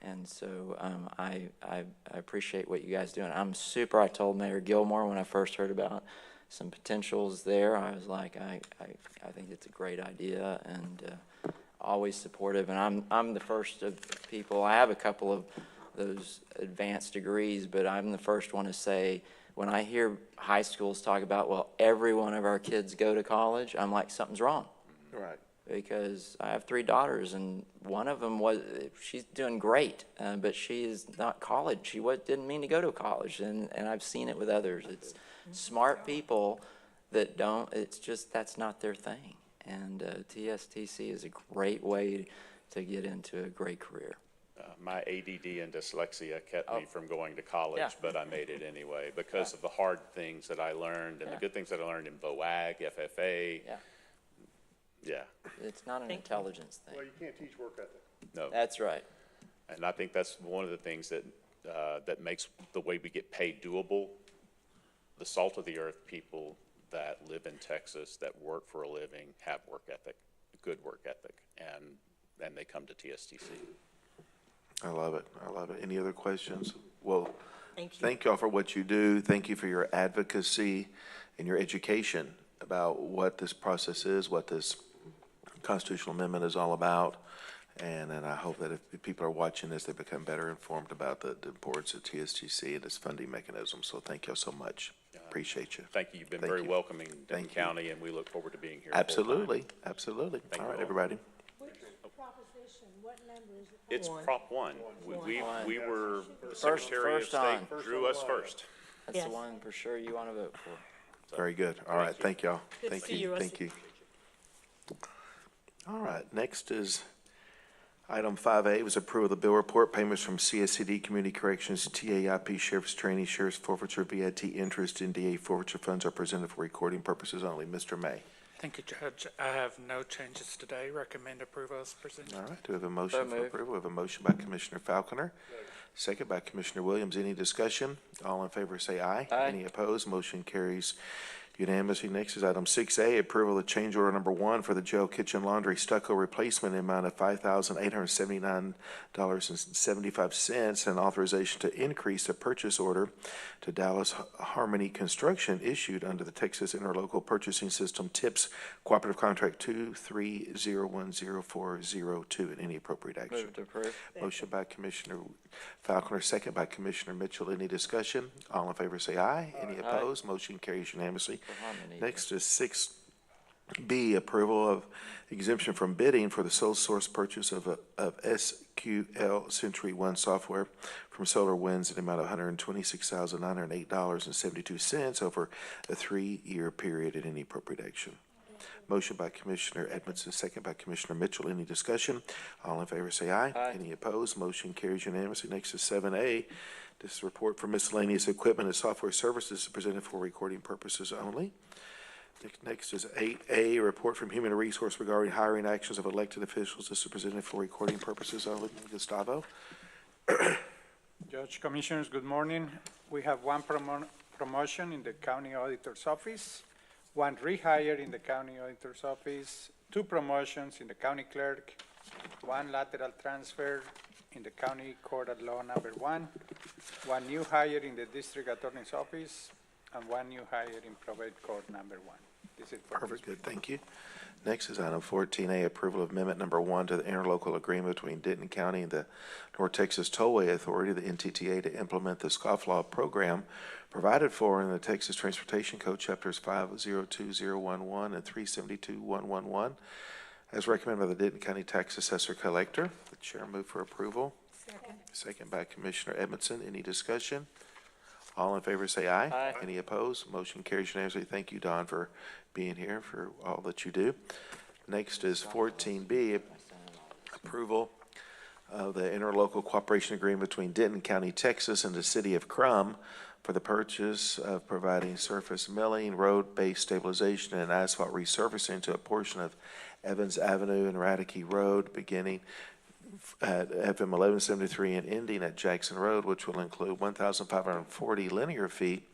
And so I appreciate what you guys do. And I told Mayor Gilmore when I first heard about some potentials there, I was like, I think it's a great idea, and always supportive. And I'm the first of people, I have a couple of those advanced degrees, but I'm the first one to say, when I hear high schools talk about, well, every one of our kids go to college, I'm like, something's wrong. Right. Because I have 3 daughters, and one of them she's doing great, but she is not college. She didn't mean to go to college, and I've seen it with others. It's smart people that don't, it's just, that's not their thing. And TSTC is a great way to get into a great career. My ADD and dyslexia kept me from going to college, but I made it anyway because of the hard things that I learned and the good things that I learned in BOAG, FFA. Yeah. It's not an intelligence thing. Well, you can't teach work ethic. No. That's right. And I think that's one of the things that that makes the way we get paid doable. The salt of the earth people that live in Texas that work for a living have work ethic, good work ethic, and they come to TSTC. I love it. I love it. Any other questions? Well, Thank you. thank y'all for what you do. Thank you for your advocacy and your education about what this process is, what this constitutional amendment is all about. And I hope that if people are watching this, they become better informed about the importance of TSTC and its funding mechanism. So thank y'all so much. Appreciate you. Thank you. You've been Thank very you. welcoming in Denton Thank you. County, and we look forward to being here. Absolutely. Absolutely. Thank All you right, all. everybody. Which proposition, what number is it? It's Prop 1. We were, the First- Secretary of first on. State drew us first. That's Yes. the one for sure you want to vote for. Very good. All right. Thank y'all. Good to Thank see you. you, Thank you. All right. Next is item 5A was approval of the bill report payments from CSCD Community Corrections, TAIP, Sheriff's Training, Sheriff's Forfeiture, VIT interest, and DA forfeiture funds are presented for recording purposes only. Mr. May. Thank you, Judge. I have no changes today. Recommend approval as presented. All right. Do we have a motion for moved. approval? We have a motion by Commissioner Falconer, second by Commissioner Williams. Any discussion? All in favor say aye. Aye. Any opposed? Motion carries unanimously. Next is item 6A, approval of change order number 1 for the jail kitchen laundry stucco replacement in amount of $5,879.75 and authorization to increase the purchase order to Dallas Harmony Construction issued under the Texas Interlocal Purchasing System TIPS Cooperative Contract 230104002 and any appropriate action. Move to approve. Motion by Commissioner Falconer, second by Commissioner Mitchell. Any discussion? All in favor say aye. Any opposed? Motion carries unanimously. For Harmony. Next is 6 B, approval of exemption from bidding for the sole source purchase of SQL Century One software from Solar Winds in the amount of $126,908.72 over a 3-year period at any appropriate action. Motion by Commissioner Edmondson, second by Commissioner Mitchell. Any discussion? All in favor say aye. Aye. Any opposed? Motion carries unanimously. Next is 7A. This is a report for miscellaneous equipment and software services presented for recording purposes only. Next is 8A, a report from Human Resource regarding hiring actions of elected officials. This is presented for recording purposes only. Gustavo? Judge, Commissioners, good morning. We have one promotion in the County Auditor's Office, one rehire in the County Auditor's Office, 2 promotions in the County Clerk, 1 lateral transfer in the County Court at Law number 1, 1 new hire in the District Attorney's Office, and 1 new hire in Probate Court number 1. This is for Perfect, good, thank you. Next is item 14A, approval of amendment number 1 to the interlocal agreement between Denton County and the North Texas Tollway Authority, the NTTA, to implement the scofflaw program provided for in the Texas Transportation Code, chapters 502011 and 372111, as recommended by the Denton County Tax Assessor Collector. The chair move for approval. Second. Second by Commissioner Edmondson. Any discussion? All in favor say aye. Aye. Any opposed? Motion carries unanimously. Thank you, Don, for being here, for all that you do. Next is 14B, approval of the interlocal cooperation agreement between Denton County, Texas and the City of Crum for the purchase of providing surface milling, road-based stabilization, and asphalt resurfacing to a portion of Evans Avenue and Radke Road, beginning at FM 1173 and ending at Jackson Road, which will include 1,540 linear feet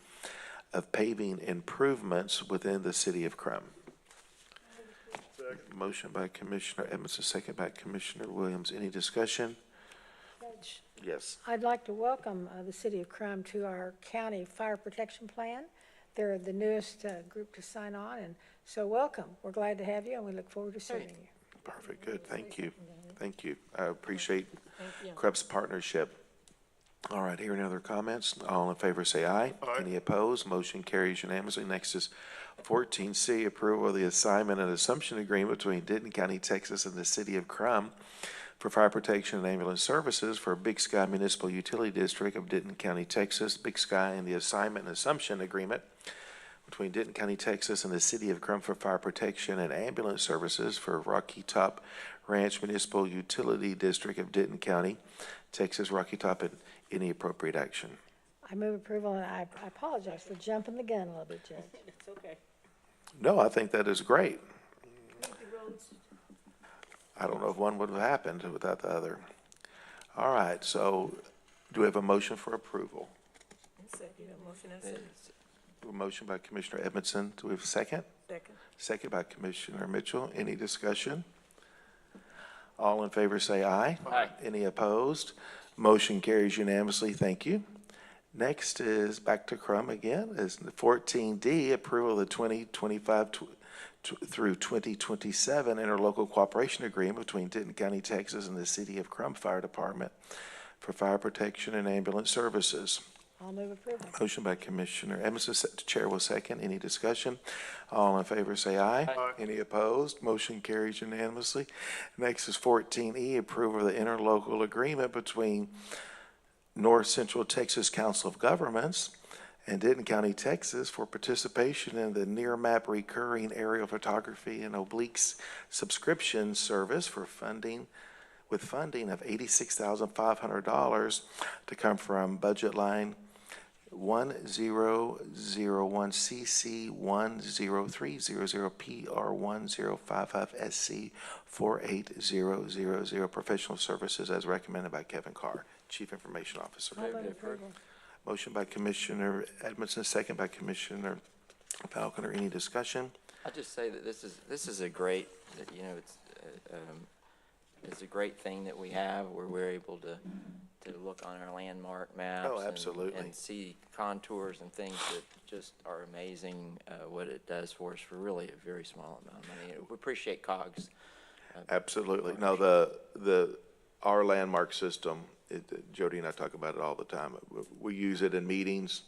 of paving improvements within the City of Crum. Motion by Commissioner Edmondson, second by Commissioner Williams. Any discussion? Judge, Yes. I'd like to welcome the City of Crum to our county fire protection plan. They're the newest group to sign on, and so welcome. We're glad to have you, and we look forward to serving you. Perfect, good, thank you. Thank you. I appreciate Crup's partnership. All right, hearing other comments, all in favor say aye. Aye. Any opposed? Motion carries unanimously. Next is 14C, approval of the assignment and assumption agreement between Denton County, Texas and the City of Crum for fire protection and ambulance services for Big Sky Municipal Utility District of Denton County, Texas. Big Sky and the assignment and assumption agreement between Denton County, Texas and the City of Crum for fire protection and ambulance services for Rocky Top Ranch Municipal Utility District of Denton County, Texas, Rocky Top, and any appropriate action. I move approval, and I apologize for jumping the gun a little bit, Judge. It's okay. No, I think that is great. I don't know if one would have happened without the other. All right, so do we have a motion for approval? Motion and second. A motion by Commissioner Edmondson. Do we have a second? Second. Second by Commissioner Mitchell. Any discussion? All in favor say aye. Aye. Any opposed? Motion carries unanimously. Thank you. Next is back to Crum again, is 14D, approval of the 2025 through 2027 interlocal cooperation agreement between Denton County, Texas and the City of Crum Fire Department for fire protection and ambulance services. I'll move approval. Motion by Commissioner Edmondson, Chair will second. Any discussion? All in favor say aye. Aye. Any opposed? Motion carries unanimously. Next is 14E, approval of the interlocal agreement between North Central Texas Council of Governments and Denton County, Texas for participation in the Near Map Recurring Aerial Photography and Obliques subscription service for funding of $86,500 to come from budget line 100300PR1055SC48000, professional services as recommended by Kevin Carr, Chief Information Officer. I'll move approval. Motion by Commissioner Edmondson, second by Commissioner Falconer. Any discussion? I just say that this is a great, it's a great thing that we have where we're able to look on our landmark maps. Oh, absolutely. And see contours and things that just are amazing, what it does for us for really a very small amount of money. We appreciate COGS. Absolutely. No, our landmark system, Jody and I talk about it all the time. We use it in meetings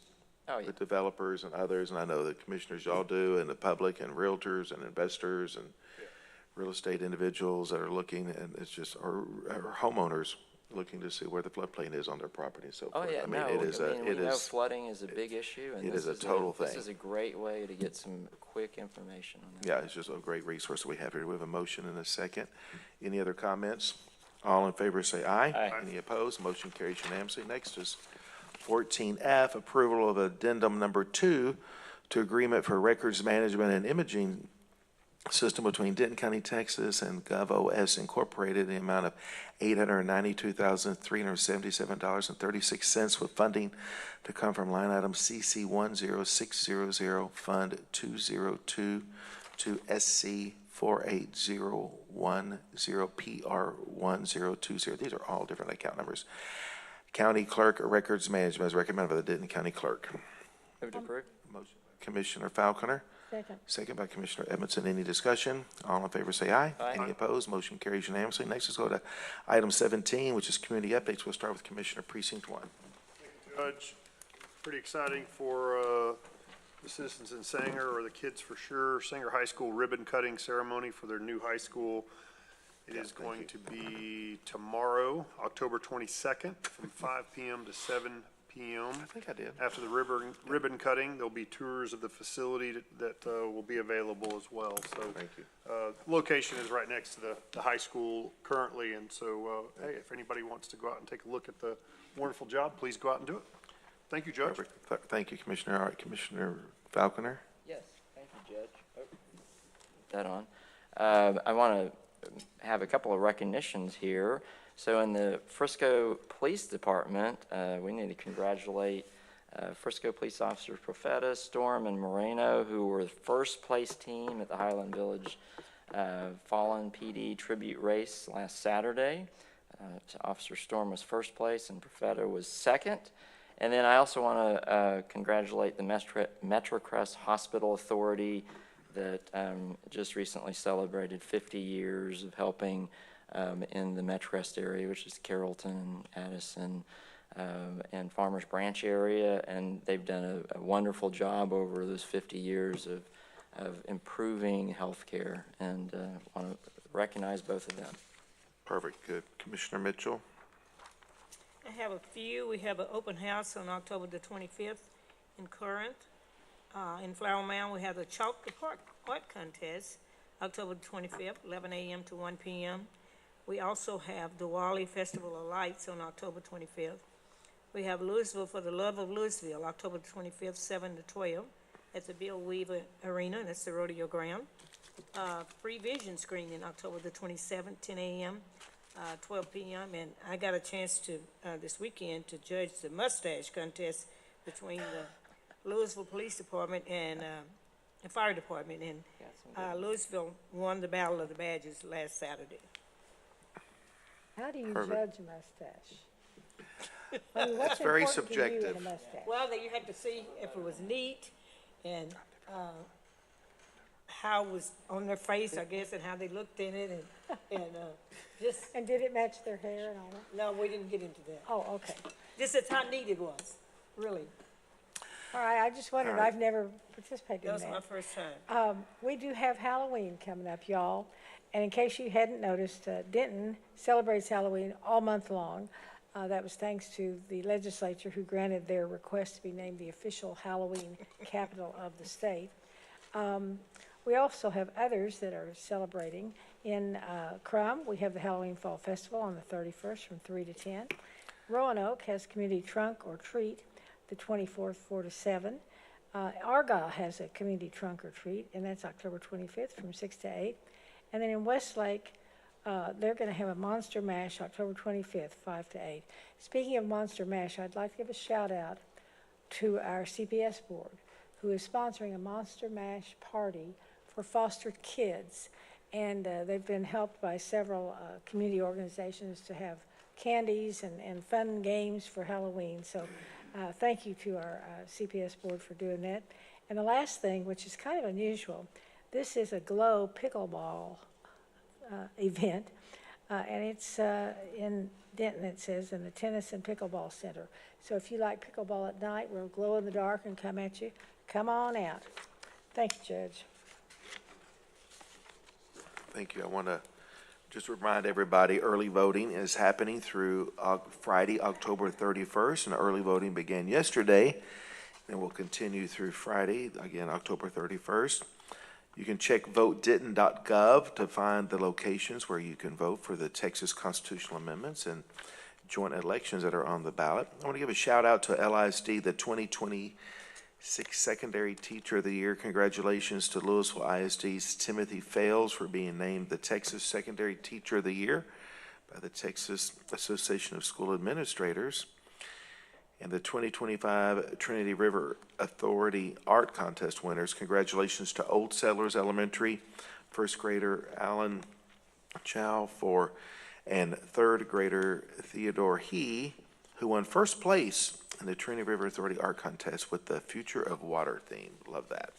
Oh, yeah. with developers and others, and I know the commissioners, y'all do, and the public and realtors and investors and real estate individuals that are looking, and it's just, or homeowners looking to see where the floodplain is on their property and so Oh, forth. yeah, I mean, no, it is I mean, it we know is, flooding is a big issue, and it this is a total This thing. is a great way to get some quick information on that. yeah, it's just a great resource we have here. We have a motion and a second. Any other comments? All in favor say aye. Aye. Any opposed? Motion carries unanimously. Next is 14F, approval of addendum number 2 to agreement for records management and imaging system between Denton County, Texas and GovOS Incorporated in the amount of $892,377.36 with funding to come from line item CC 10600 Fund 202 to SC 48010 PR 1020. These are all different account numbers. County Clerk Records Management is recommended by the Denton County Clerk. Move to approve. Motion by Commissioner Falconer. Second. Second by Commissioner Edmondson. Any discussion? All in favor say aye. Aye. Any opposed? Motion carries unanimously. Next, let's go to item 17, which is community updates. We'll start with Commissioner Precinct 1. Judge, pretty exciting for the citizens in Sanger, or the kids for sure. Sanger High School ribbon cutting ceremony for their new high school. It is going to be tomorrow, October 22nd, from 5 p.m. to 7 p.m. I think I did. After the ribbon cutting, there'll be tours of the facility that will be available as well. So, Thank you. location is right next to the high school currently, and so, hey, if anybody wants to go out and take a look at the wonderful job, please go out and do it. Thank you, Judge. Perfect. Thank you, Commissioner. All right, Commissioner Falconer. Yes, thank you, Judge. That on. I want to have a couple of recognitions here. So in the Frisco Police Department, we need to congratulate Frisco Police Officers Profeta, Storm, and Moreno, who were the first place team at the Highland Village Fallen PD Tribute Race last Saturday. Officer Storm was first place and Profeta was second. And then I also want to congratulate the Metrocrest Hospital Authority that just recently celebrated 50 years of helping in the Metrocrest area, which is Carrollton, Addison, and Farmers Branch area. And they've done a wonderful job over those 50 years of improving healthcare, and want to recognize both of them. Perfect. Good. Commissioner Mitchell. I have a few. We have an open house on October the 25th in Corinth. In Flower Mound, we have the Chalk the Park Art Contest, October 25th, 11 a.m. to 1 p.m. We also have the Wally Festival of Lights on October 25th. We have Louisville for the Love of Louisville, October 25th, 7 to 12, at the Bill Weaver Arena, that's the rodeo ground. Free vision screening, October the 27th, 10 a.m., 12 p.m., and I got a chance to, this weekend, to judge the mustache contest between the Louisville Police Department and the Fire Department, and Louisville won the Battle of the Badges last Saturday. How do you Perfect. judge a mustache? I mean, what's It's very important to you in a subjective. mustache? Well, that you had to see if it was neat and how it was on their face, I guess, and how they looked in it, and just, And did it match their hair and all that? no, we didn't get into that. Oh, okay. Just as how neat it was, really. All right, I just wondered, All right. I've never participated That in was my that. first time. We do have Halloween coming up, y'all. And in case you hadn't noticed, Denton celebrates Halloween all month long. That was thanks to the legislature who granted their request to be named the official Halloween capital of the state. We also have others that are celebrating. In Crum, we have the Halloween Fall Festival on the 31st from 3 to 10. Roanoke has Community Trunk or Treat the 24th, 4 to 7. Argyle has a Community Trunk or Treat, and that's October 25th from 6 to 8. And then in Westlake, they're going to have a Monster Mash October 25th, 5 to 8. Speaking of Monster Mash, I'd like to give a shout out to our CPS board, who is sponsoring a Monster Mash party for foster kids. And they've been helped by several community organizations to have candies and fun games for Halloween. So thank you to our CPS board for doing that. And the last thing, which is kind of unusual, this is a Glow pickleball event. And it's in Denton, it says, in the Tennis and Pickleball Center. So if you like pickleball at night, we'll glow in the dark and come at you. Come on out. Thank you, Judge. Thank you. I want to just remind everybody, early voting is happening through Friday, October 31st, and early voting began yesterday and will continue through Friday, again, October 31st. You can check votedenton.gov to find the locations where you can vote for the Texas constitutional amendments and joint elections that are on the ballot. I want to give a shout out to LISD, the 2026 Secondary Teacher of the Year. Congratulations to Louisville ISD's Timothy Fales for being named the Texas Secondary Teacher of the Year by the Texas Association of School Administrators. And the 2025 Trinity River Authority Art Contest winners, congratulations to Old Settlers Elementary first grader Alan Chow and third grader Theodore He, who won first place in the Trinity River Authority Art Contest with the Future of Water theme. Love that.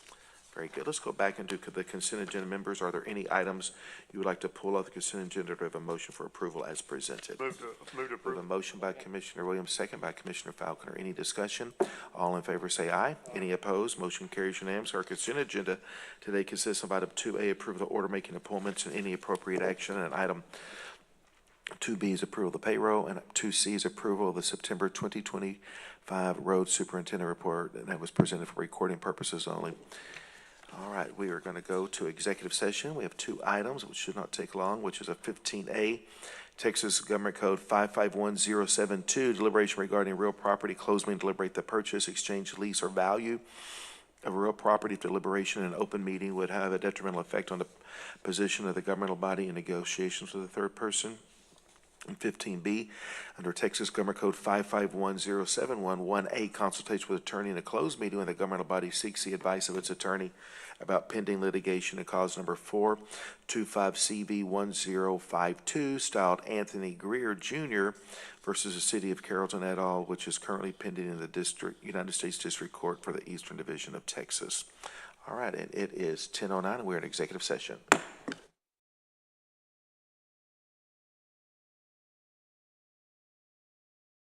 Very good. Let's go back into the consent agenda. Members, are there any items you would like to pull off the consent agenda to have a motion for approval as presented? Move to We have approve. a motion by Commissioner Williams, second by Commissioner Falconer. Any discussion? All in favor say aye. Any opposed? Motion carries unanimously. Our consent agenda today consists of item 2A, approval of the order making appointments and any appropriate action, and item 2B is approval of the payroll, and 2C is approval of the September 2025 road superintendent report, and that was presented for recording purposes only. All right, we are going to go to executive session. We have two items, which should not take long, which is a 15A, Texas Government Code 551072, deliberation regarding real property, closed meeting, deliberate the purchase, exchange, lease, or value of real property. Deliberation in an open meeting would have a detrimental effect on the position of the governmental body in negotiations with a third person. And 15B, under Texas Government Code 551071, 1A, consultation with attorney in a closed meeting when the governmental body seeks the advice of its attorney about pending litigation and cause number 425CV1052, styled Anthony Greer Jr. versus the City of Carrollton et al., which is currently pending in the United States District Court for the Eastern Division of Texas. All right, and it is 10:09, and we're in executive session.